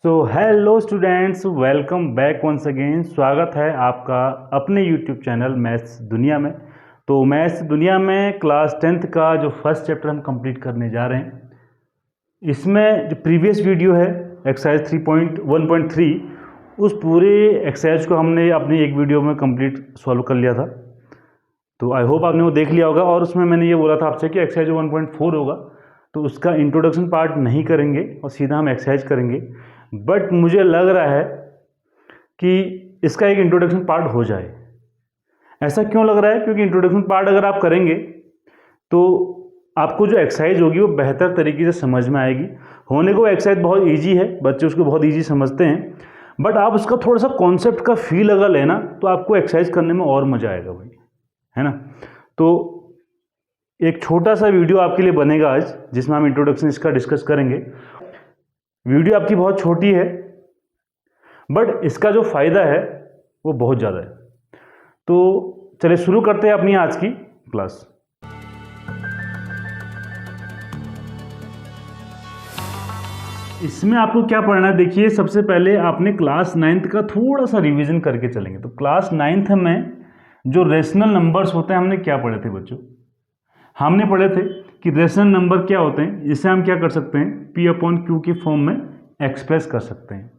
Hello students, welcome back once again. स्वागत है आपका अपने यूट्यूब चैनल मैथ्स दुनिया में। तो मैथ्स दुनिया में क्लास 10th का जो फर्स्ट चैप्टर हम कंप्लीट करने जा रहे हैं, इसमें जो प्रीवियस वीडियो है एक्सरसाइज 3.1.3, उस पूरे एक्सरसाइज को हमने अपनी एक वीडियो में कंप्लीट सॉल्व कर लिया था। तो आई होप आपने वो देख लिया होगा। और उसमें मैंने ये बोला था आपसे कि एक्सरसाइज 1.4 होगा, तो उसका इंट्रोडक्शन पार्ट नहीं करेंगे और सीधा हम एक्सरसाइज करेंगे। बट मुझे लग रहा है कि इसका एक इंट्रोडक्शन पार्ट हो जाए। ऐसा क्यों लग रहा है? क्योंकि इंट्रोडक्शन पार्ट अगर आप करेंगे तो आपको जो एक्सरसाइज होगी वो बेहतर तरीके से समझ में आएगी। होने को एक्सरसाइज बहुत इजी है, बच्चे उसको बहुत इजी समझते हैं, बट आप उसका थोड़ा सा कॉन्सेप्ट का फील अगर लेना तो आपको एक्सरसाइज करने में और मज़ा आएगा भाई, है ना। तो एक छोटा सा वीडियो आपके लिए बनेगा आज, जिसमें हम इंट्रोडक्शन इसका डिस्कस करेंगे। वीडियो आपकी बहुत छोटी है, बट इसका जो फ़ायदा है वो बहुत ज़्यादा है। तो चलिए शुरू करते हैं अपनी आज की क्लास। इसमें आपको क्या पढ़ना है, देखिए सबसे पहले आपने क्लास 9th का थोड़ा सा रिवीजन करके चलेंगे। तो क्लास 9th में जो रेशनल नंबर्स होते हैं, हमने क्या पढ़े थे बच्चों? हमने पढ़े थे कि रेशनल नंबर क्या होते हैं, इसे हम क्या कर सकते हैं, P/Q के फॉर्म में एक्सप्रेस कर सकते हैं।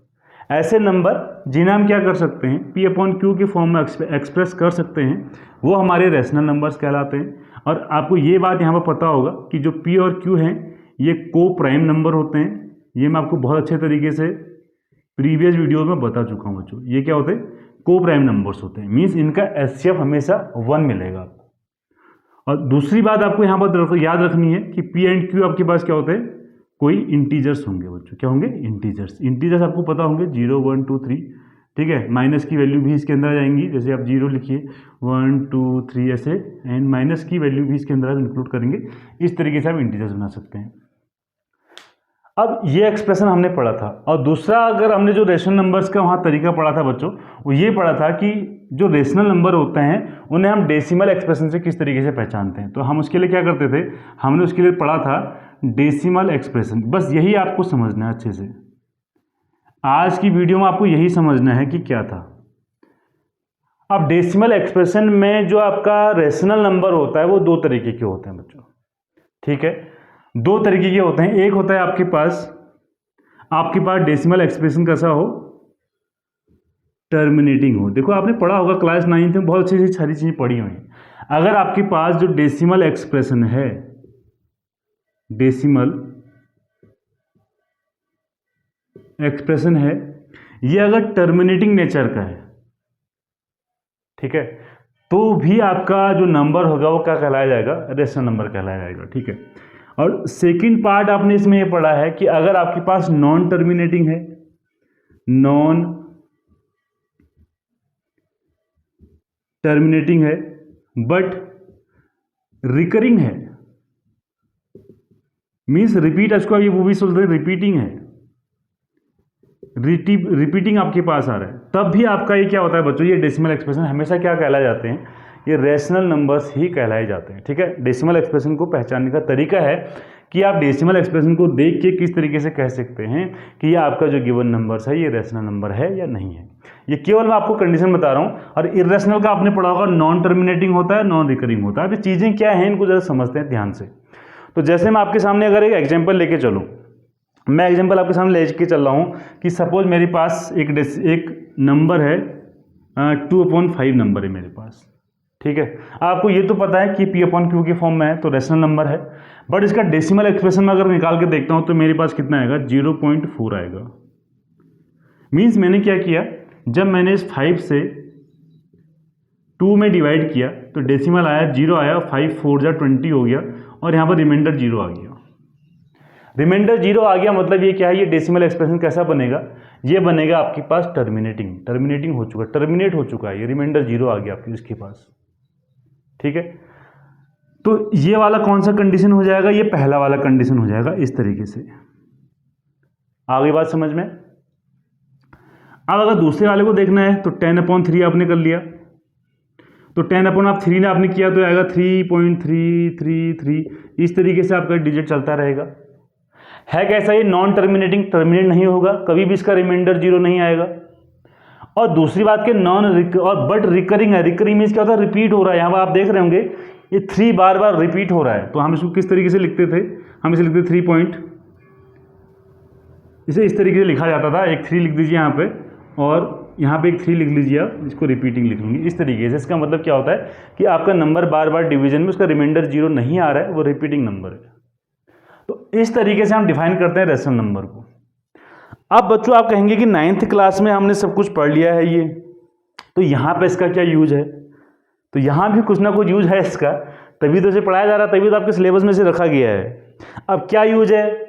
ऐसे नंबर जिन्हें हम क्या कर सकते हैं, P/Q के फॉर्म में एक्सप्रेस कर सकते हैं, वो हमारे रेशनल नंबर्स कहलाते हैं। और आपको ये बात यहाँ पर पता होगा कि जो P और Q हैं ये को प्राइम नंबर होते हैं। ये मैं आपको बहुत अच्छे तरीके से प्रीवियस वीडियो में बता चुका हूँ बच्चों। ये क्या होते हैं? को प्राइम नंबर्स होते हैं। मीन्स इनका HCF हमेशा 1 मिलेगा आपको। और दूसरी बात आपको यहाँ पर याद रखनी है कि P एंड Q आपके पास क्या होते हैं, कोई इंटीजर्स होंगे बच्चों। क्या होंगे? इंटीजर्स। इंटीजर्स आपको पता होंगे 0 1 2 3, ठीक है। माइनस की वैल्यू भी इसके अंदर आ जाएंगी, जैसे आप 0 लिखिए, 1 2 3 ऐसे, एंड माइनस की वैल्यू भी इसके अंदर आप इंक्लूड करेंगे। इस तरीके से आप इंटीजर्स बना सकते हैं। अब ये एक्सप्रेशन हमने पढ़ा था। और दूसरा, अगर हमने जो रेशनल नंबर्स का वहाँ तरीका पढ़ा था बच्चों, वो ये पढ़ा था कि जो रेशनल नंबर होते हैं उन्हें हम डेसिमल एक्सप्रेशन से किस तरीके से पहचानते हैं। तो हम उसके लिए क्या करते थे, हमने उसके लिए पढ़ा था डेसिमल एक्सप्रेशन। बस यही आपको समझना है अच्छे से। आज की वीडियो में आपको यही समझना है कि क्या था। अब डेसिमल एक्सप्रेशन में जो आपका रेशनल नंबर होता है वो दो तरीके के होते हैं बच्चों, ठीक है। दो तरीके के होते हैं। एक होता है आपके पास डेसिमल एक्सप्रेशन कैसा हो, टर्मिनेटिंग हो। देखो आपने पढ़ा होगा क्लास 9th में, बहुत अच्छी अच्छी सारी चीज़ें पढ़ी हुई हैं। अगर आपके पास जो डेसिमल एक्सप्रेशन है, डेसिमल एक्सप्रेशन है, ये अगर टर्मिनेटिंग नेचर का है, ठीक है, तो भी आपका जो नंबर होगा वो क्या कहलाया जाएगा, रेशनल नंबर कहलाया जाएगा, ठीक है। और सेकंड पार्ट आपने इसमें ये पढ़ा है कि अगर आपके पास नॉन टर्मिनेटिंग है, नॉन टर्मिनेटिंग है बट रिकरिंग है, मीन्स रिपीट, इसको ये वो भी सोचते हैं रिपीटिंग है, रिपीटिंग आपके पास आ रहा है, तब भी आपका ये क्या होता है बच्चों, ये डेसिमल एक्सप्रेशन हमेशा क्या कहलाए जाते हैं, ये रेशनल नंबर्स ही कहलाए जाते हैं, ठीक है। डेसिमल एक्सप्रेशन को पहचानने का तरीका है कि आप डेसिमल एक्सप्रेशन को देख के किस तरीके से कह सकते हैं कि ये आपका जो गिवन नंबर्स है ये रेशनल नंबर है या नहीं है। ये केवल मैं आपको कंडीशन बता रहा हूँ। और इरेशनल का आपने पढ़ा होगा, नॉन टर्मिनेटिंग होता है, नॉन रिकरिंग होता है। अब ये चीज़ें क्या हैं, इनको ज़रा समझते हैं ध्यान से। तो जैसे मैं आपके सामने अगर एक एग्जाम्पल लेके चलूँ, मैं एग्जाम्पल आपके सामने लेके चल रहा हूँ कि सपोज मेरे पास एक नंबर है, 2/5 नंबर है मेरे पास, ठीक है। आपको ये तो पता है कि P/Q के फॉर्म में है तो रेशनल नंबर है, बट इसका डेसिमल एक्सप्रेशन में अगर निकाल के देखता हूँ तो मेरे पास कितना आएगा, 0.4 आएगा। मीन्स मैंने क्या किया, जब मैंने इस 5 से 2 में डिवाइड किया तो डेसिमल आया 0 आया, 5 4 जा 20 हो गया, और यहाँ पर रिमाइंडर 0 आ गया। रिमाइंडर 0 आ गया मतलब ये क्या है, ये डेसिमल एक्सप्रेशन कैसा बनेगा, ये बनेगा आपके पास टर्मिनेटिंग हो चुका, टर्मिनेट हो चुका है, ये रिमाइंडर 0 आ गया आपके इसके पास, ठीक है। तो ये वाला कौन सा कंडीशन हो जाएगा, ये पहला वाला कंडीशन हो जाएगा। इस तरीके से आ गई बात समझ में। अब अगर दूसरे वाले को देखना है तो 10/3 आपने कर लिया, तो 10/3 आपने किया तो आएगा 3.333। इस तरीके से आपका डिजिट चलता रहेगा। है कैसा, ये नॉन टर्मिनेटिंग, टर्मिनेट नहीं होगा, कभी भी इसका रिमाइंडर 0 नहीं आएगा। और दूसरी बात के बट रिकरिंग है। रिकरिंग मीन्स क्या होता है, रिपीट हो रहा है। यहाँ पर आप देख रहे होंगे ये 3 बार बार रिपीट हो रहा है। तो हम इसको किस तरीके से लिखते थे, हम इसे लिखते 3 पॉइंट, इसे इस तरीके से लिखा जाता था, एक 3 लिख दीजिए यहाँ पे और यहाँ पे एक 3 लिख लीजिए, आप इसको रिपीटिंग लिख लूँगी इस तरीके से। इसका मतलब क्या होता है कि आपका नंबर बार बार डिवीजन में उसका रिमाइंडर 0 नहीं आ रहा है, वो रिपीटिंग नंबर है। तो इस तरीके से हम डिफाइन करते हैं रेशनल नंबर को। अब बच्चों आप कहेंगे कि 9th क्लास में हमने सब कुछ पढ़ लिया है ये, तो यहाँ पे इसका क्या यूज है। तो यहाँ भी कुछ ना कुछ यूज है इसका, तभी तो इसे पढ़ाया जा रहा है, तभी तो आपके सिलेबस में से रखा गया है। अब क्या यूज है,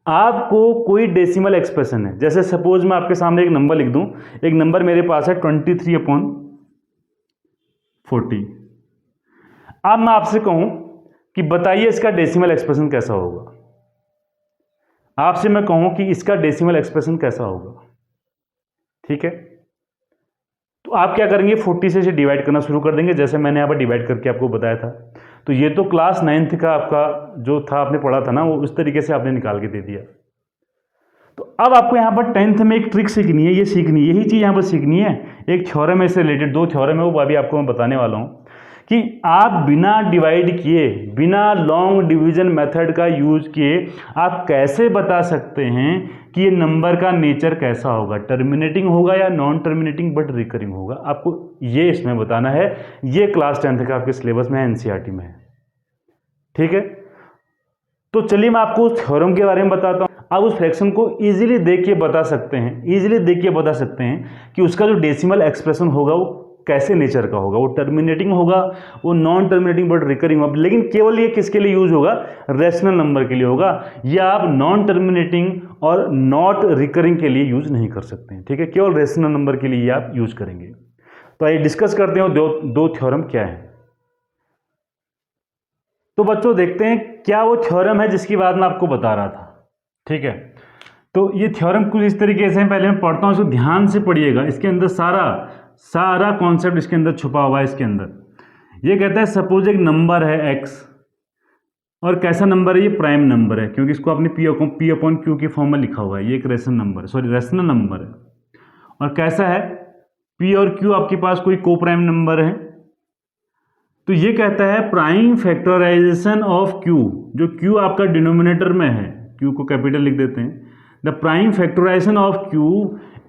आपको कोई डेसिमल एक्सप्रेशन है, जैसे सपोज मैं आपके सामने एक नंबर लिख दूं, एक नंबर मेरे पास है 23/40। अब मैं आपसे कहूं कि बताइए इसका डेसिमल एक्सप्रेशन कैसा होगा। आपसे मैं कहूं कि इसका डेसिमल एक्सप्रेशन कैसा होगा, ठीक है। तो आप क्या करेंगे, 40 से इसे डिवाइड करना शुरू कर देंगे, जैसे मैंने यहाँ पर डिवाइड करके आपको बताया था। तो ये तो क्लास 9th का आपका जो था, आपने पढ़ा था ना, वो उस तरीके से आपने निकाल के दे दिया। तो अब आपको यहाँ पर 10th में एक ट्रिक सीखनी है, ये सीखनी है, यही चीज़ यहाँ पर सीखनी है। एक थ्योरम है इससे रिलेटेड, 2 थ्योरम है, वो अभी आपको मैं बताने वाला हूँ कि आप बिना डिवाइड किए, बिना लॉन्ग डिवीजन मेथड का यूज किए आप कैसे बता सकते हैं कि ये नंबर का नेचर कैसा होगा, टर्मिनेटिंग होगा या नॉन टर्मिनेटिंग बट रिकरिंग होगा। आपको ये इसमें बताना है। ये क्लास 10th का आपके सिलेबस में है, एनसीईआरटी में है, ठीक है। तो चलिए मैं आपको उस थ्योरम के बारे में बताता हूँ। आप उस फ्रैक्शन को इजीली देख के बता सकते हैं, इजीली देख के बता सकते हैं कि उसका जो डेसिमल एक्सप्रेशन होगा वो कैसे नेचर का होगा, वो टर्मिनेटिंग होगा, वो नॉन टर्मिनेटिंग बट रिकरिंग होगा। लेकिन केवल ये किसके लिए यूज होगा, रेशनल नंबर के लिए होगा। या आप नॉन टर्मिनेटिंग और नॉट रिकरिंग के लिए यूज नहीं कर सकते हैं, ठीक है। केवल रेशनल नंबर के लिए आप यूज करेंगे। तो आइए डिस्कस करते हैं दो थ्योरम क्या है। तो बच्चों देखते हैं क्या वो थ्योरम है जिसकी बात मैं आपको बता रहा था, ठीक है। तो ये थ्योरम कुछ इस तरीके से है, पहले मैं पढ़ता हूँ, इसको ध्यान से पढ़िएगा। इसके अंदर सारा कॉन्सेप्ट इसके अंदर छुपा हुआ है। इसके अंदर ये कहता है सपोज एक नंबर है x, और कैसा नंबर है, ये प्राइम नंबर है, क्योंकि इसको आपने p अपॉन q की फॉर्म में लिखा हुआ है। ये एक रेशनल नंबर है, सॉरी रेशनल नंबर है। और कैसा है, p और q आपके पास कोई को प्राइम नंबर है। तो ये कहता है प्राइम फैक्टराइजेशन ऑफ q, जो q आपका डिनोमिनेटर में है, q को कैपिटल लिख देते हैं। The prime factorization of q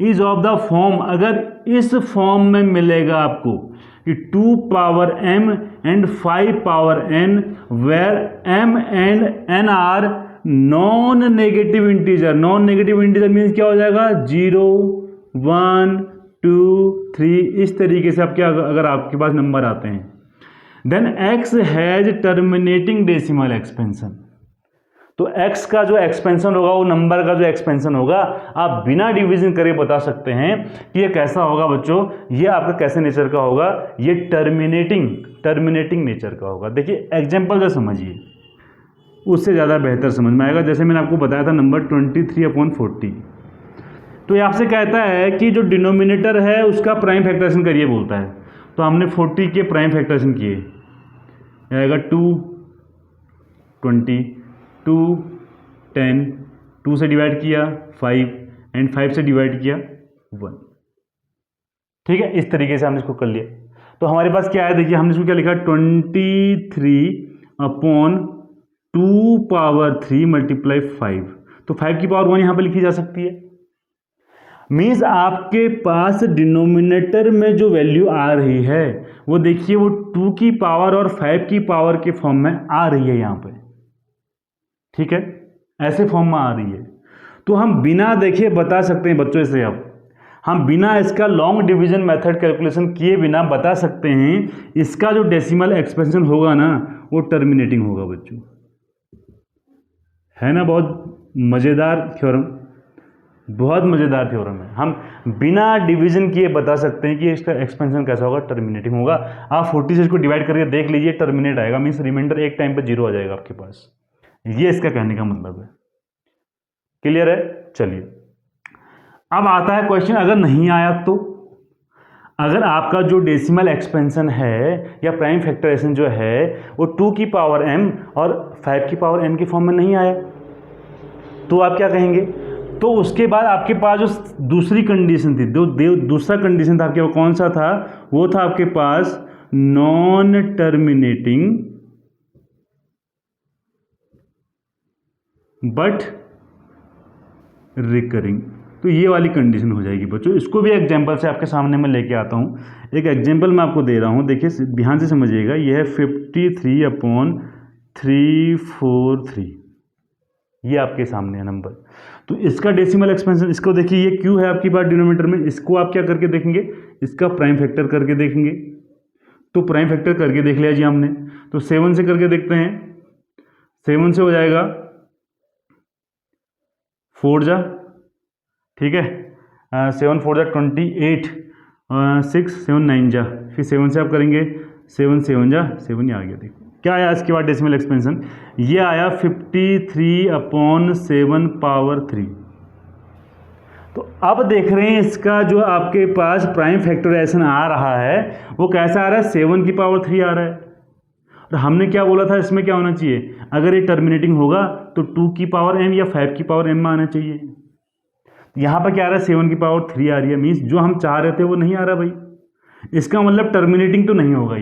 is of the form, अगर इस फॉर्म में मिलेगा आपको कि 2 power m and 5 power n, where m and n are non negative integer. Non negative integer means क्या हो जाएगा, 0 1 2 3, इस तरीके से आपके अगर आपके पास नंबर आते हैं। Then x has terminating decimal expansion. तो x का जो एक्सपेंशन होगा, वो नंबर का जो एक्सपेंशन होगा, आप बिना डिवीजन करे बता सकते हैं कि ये कैसा होगा बच्चों, ये आपका कैसे नेचर का होगा, ये टर्मिनेटिंग नेचर का होगा। देखिए एग्जांपल से समझिए, उससे ज़्यादा बेहतर समझ में आएगा। जैसे मैंने आपको बताया था नंबर 23/40, तो ये आपसे कहता है कि जो डिनोमिनेटर है उसका प्राइम फैक्टराइजेशन करिए बोलता है। तो हमने 40 के प्राइम फैक्टराइजेशन किए, आएगा 2 20 2 10, 2 से डिवाइड किया 5 एंड 5 से डिवाइड किया 1, ठीक है। इस तरीके से हमने इसको कर लिया। तो हमारे पास क्या है, देखिए हमने इसको क्या लिखा, 23/2 पावर 3 मल्टीप्लाई 5। तो 5 की पावर 1 यहाँ पे लिखी जा सकती है। मीन्स आपके पास डिनोमिनेटर में जो वैल्यू आ रही है वो देखिए, वो 2 की पावर और 5 की पावर के फॉर्म में आ रही है यहाँ पे, ठीक है, ऐसे फॉर्म में आ रही है। तो हम बिना देखे बता सकते हैं बच्चों इसे, अब हम बिना इसका लॉन्ग डिवीजन मेथड कैलकुलेशन किए बिना बता सकते हैं इसका जो डेसिमल एक्सपेंशन होगा ना, वो टर्मिनेटिंग होगा बच्चों। है ना बहुत मज़ेदार थ्योरम, बहुत मज़ेदार थ्योरम है। हम बिना डिवीजन किए बता सकते हैं कि इसका एक्सपेंशन कैसा होगा, टर्मिनेटिंग होगा। आप 40 से इसको डिवाइड करके देख लीजिए, टर्मिनेट आएगा, मीन्स रिमाइंडर एक टाइम पे 0 आ जाएगा आपके पास। ये इसका कहने का मतलब है। क्लियर है। चलिए अब आता है क्वेश्चन, अगर नहीं आया तो, अगर आपका जो डेसिमल एक्सपेंशन है या प्राइम फैक्टराइजेशन जो है वो 2 की पावर m और 5 की पावर n के फॉर्म में नहीं आया, तो आप क्या कहेंगे, तो उसके बाद आपके पास जो दूसरी कंडीशन थी, दूसरा कंडीशन था आपके पास, कौन सा था, वो था आपके पास नॉन टर्मिनेटिंग बट रिकरिंग। तो ये वाली कंडीशन हो जाएगी बच्चों। इसको भी एग्जांपल से आपके सामने मैं लेके आता हूँ। एक एग्जांपल मैं आपको दे रहा हूँ, देखिए ध्यान से समझिएगा। ये है 53/343, ये आपके सामने है नंबर। तो इसका डेसिमल एक्सपेंशन, इसको देखिए, ये क्यू है आपकी बात डिनोमिनेटर में, इसको आप क्या करके देखेंगे, इसका प्राइम फैक्टर करके देखेंगे। तो प्राइम फैक्टर करके देख लिया जी हमने। तो 7 से करके देखते हैं। 7 से हो जाएगा 4 जा, ठीक है, 7 4 जा 28, 6 7 9 जा, फिर 7 से आप करेंगे 7 7 जा 7, ये आ गया। देखो क्या आया इसके बाद डेसिमल एक्सपेंशन, ये आया 53/7 तो अब देख रहे हैं इसका जो आपके पास प्राइम फैक्टराइजेशन आ रहा है वो कैसा आ रहा है, 7 की पावर 3 आ रहा है। और हमने क्या बोला था, इसमें क्या होना चाहिए, अगर ये टर्मिनेटिंग होगा तो 2 की पावर m या 5 की पावर m में आना चाहिए। यहाँ पर क्या आ रहा है, 7 की पावर 3 आ रही है, मीन्स जो हम चाह रहे थे वो नहीं आ रहा भाई। इसका मतलब टर्मिनेटिंग तो नहीं होगा,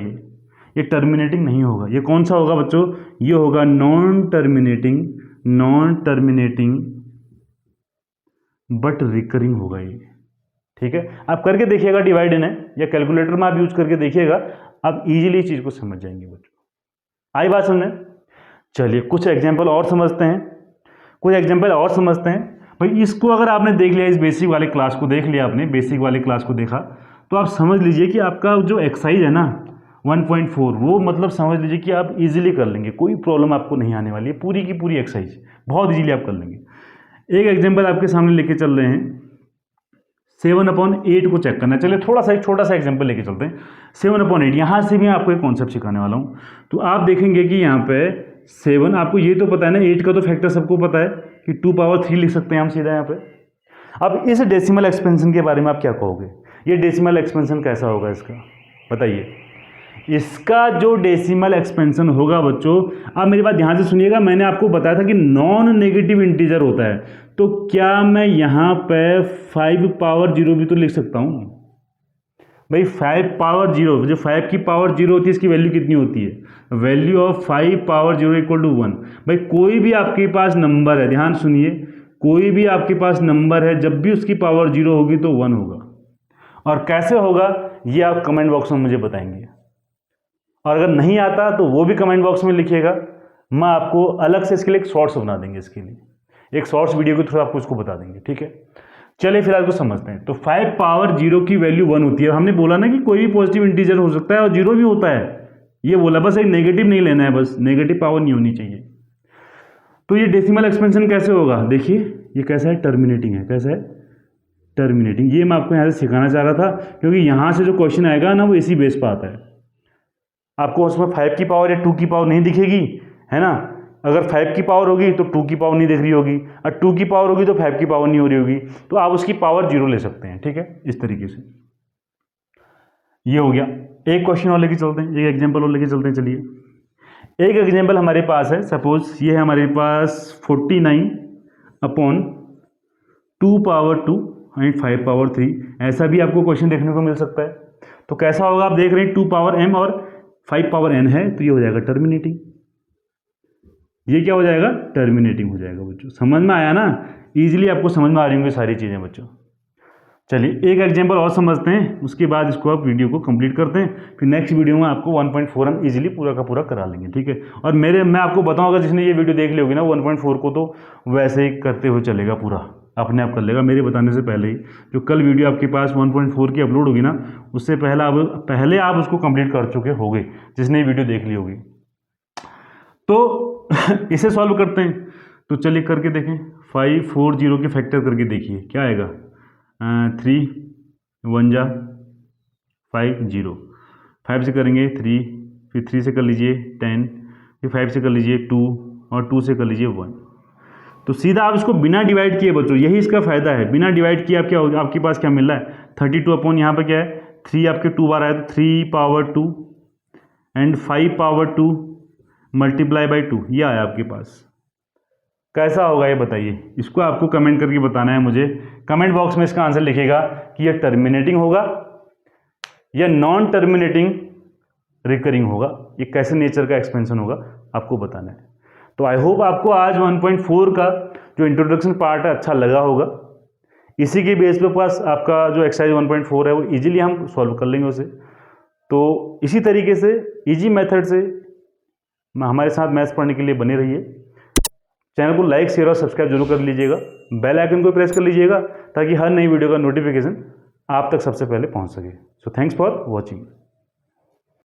ये टर्मिनेटिंग नहीं होगा। ये कौन सा होगा बच्चों, ये होगा नॉन टर्मिनेटिंग बट रिकरिंग होगा ये, ठीक है। आप करके देखिएगा, डिवाइड इन है या कैलकुलेटर में आप यूज करके देखिएगा, आप इजीली इस चीज़ को समझ जाएंगे बच्चों। आई बात समझ? चलिए कुछ एग्जाम्पल और समझते हैं, भाई इसको अगर आपने देख लिया, इस बेसिक वाले क्लास को देख लिया आपने, बेसिक वाले क्लास को देखा, तो आप समझ लीजिए कि आपका जो एक्सरसाइज है ना 1.4, वो मतलब समझ लीजिए कि आप इजीली कर लेंगे, कोई प्रॉब्लम आपको नहीं आने वाली है। पूरी की पूरी एक्सरसाइज बहुत इजीली आप कर लेंगे। एक एग्जाम्पल आपके सामने लेके चल रहे हैं, 7/8 को चेक करना है। चलिए थोड़ा सा एक छोटा सा एग्जाम्पल लेके चलते हैं। 7/8, यहाँ से भी आपको एक कॉन्सेप्ट सिखाने वाला हूँ। तो आप देखेंगे कि यहाँ पे 7, आपको ये तो पता है ना, 8 का तो फैक्टर सबको पता है कि 2 पावर 3 लिख सकते हैं हम सीधा यहाँ पे। अब इस डेसिमल एक्सपेंशन के बारे में आप क्या कहोगे, ये डेसिमल एक्सपेंशन कैसा होगा इसका, बताइए। इसका जो डेसिमल एक्सपेंशन होगा बच्चों, आप मेरी बात ध्यान से सुनिएगा, मैंने आपको बताया था कि नॉन नेगेटिव इंटीजर होता है, तो क्या मैं यहाँ पे 5 पावर 0 भी तो लिख सकता हूँ भाई। 5 पावर 0, जो 5 की पावर 0 होती है, इसकी वैल्यू कितनी होती है, value of 5 power 0 equal to 1। भाई कोई भी आपके पास नंबर है, ध्यान सुनिए, कोई भी आपके पास नंबर है, जब भी उसकी पावर 0 होगी तो 1 होगा। और कैसे होगा ये आप कमेंट बॉक्स में मुझे बताएंगे, और अगर नहीं आता तो वो भी कमेंट बॉक्स में लिखिएगा। मैं आपको अलग से इसके लिए एक शॉर्ट्स बना देंगे, इसके लिए एक शॉर्ट्स वीडियो के थ्रू आपको इसको बता देंगे, ठीक है। चलिए फिर आपको समझते हैं। तो 5 पावर 0 की वैल्यू 1 होती है। हमने बोला ना कि कोई भी पॉजिटिव इंटीजर हो सकता है और 0 भी होता है, ये बोला, बस एक नेगेटिव नहीं लेना है, बस नेगेटिव पावर नहीं होनी चाहिए। तो ये डेसिमल एक्सपेंशन कैसे होगा, देखिए ये कैसा है, टर्मिनेटिंग है। कैसा है, टर्मिनेटिंग। ये मैं आपको यहाँ से सिखाना चाह रहा था, क्योंकि यहाँ से जो क्वेश्चन आएगा ना वो इसी बेस पर आता है। आपको उसमें 5 की पावर या 2 की पावर नहीं दिखेगी, है ना। अगर 5 की पावर होगी तो 2 की पावर नहीं दिख रही होगी, और 2 की पावर होगी तो 5 की पावर नहीं हो रही होगी, तो आप उसकी पावर 0 ले सकते हैं, ठीक है, इस तरीके से। ये हो गया। एक क्वेश्चन और लेके चलते हैं, एक एग्जांपल और लेके चलते हैं। चलिए एक एग्जांपल हमारे पास है, सपोज ये है हमारे पास 49/2 पावर 2 एंड 5 पावर 3। ऐसा भी आपको क्वेश्चन देखने को मिल सकता है। तो कैसा होगा, आप देख रहे हैं 2 पावर m और 5 पावर n है, तो ये हो जाएगा टर्मिनेटिंग। ये क्या हो जाएगा, टर्मिनेटिंग हो जाएगा बच्चों। समझ में आया ना, इजीली आपको समझ में आ रही होंगी सारी चीज़ें बच्चों। चलिए एक एग्जांपल और समझते हैं, उसके बाद इसको आप वीडियो को कंप्लीट करते हैं। फिर नेक्स्ट वीडियो में आपको 1.4 हम इजीली पूरा का पूरा करा लेंगे, ठीक है। और मैं आपको बताऊं, अगर जिसने ये वीडियो देख ली होगी ना 1.4 को, तो वैसे ही करते हुए चलेगा, पूरा अपने आप कर लेगा मेरे बताने से पहले ही। जो कल वीडियो आपके पास 1.4 की अपलोड होगी ना, उससे पहले आप उसको कंप्लीट कर चुके होगे, जिसने ये वीडियो देख ली होगी। तो इसे सॉल्व करते हैं। तो चलिए करके देखें, 540 के फैक्टर करके देखिए क्या आएगा। 3 1 जा 5 0, 5 से करेंगे 3, फिर 3 से कर लीजिए 10, फिर 5 से कर लीजिए 2, और 2 से कर लीजिए 1। तो सीधा आप इसको बिना डिवाइड किए बच्चों, यही इसका फायदा है, बिना डिवाइड किए आप क्या होगा, आपके पास क्या मिल रहा है, 32 अपॉन यहाँ पे क्या है 3, आपके 2 बार आया तो 3 power 2 and 5 power 2 multiply by 2, ये आया आपके पास। कैसा होगा ये बताइए, इसको आपको कमेंट करके बताना है मुझे। कमेंट बॉक्स में इसका आंसर लिखेगा कि ये टर्मिनेटिंग होगा या नॉन टर्मिनेटिंग रिकरिंग होगा, ये कैसे नेचर का एक्सपेंशन होगा आपको बताना है। तो आई होप आपको आज 1.4 का जो इंट्रोडक्शन पार्ट है अच्छा लगा होगा। इसी के बेस पे पास आपका जो एक्सरसाइज 1.4 है वो इजीली हम सॉल्व कर लेंगे उसे। तो इसी तरीके से इजी मेथड से हमारे साथ मैथ्स पढ़ने के लिए बने रहिए। चैनल को लाइक शेयर और सब्सक्राइब जरूर कर लीजिएगा, बेल आइकन को प्रेस कर लीजिएगा ताकि हर नई वीडियो का नोटिफिकेशन आप तक सबसे पहले पहुंच सके। So thanks for watching.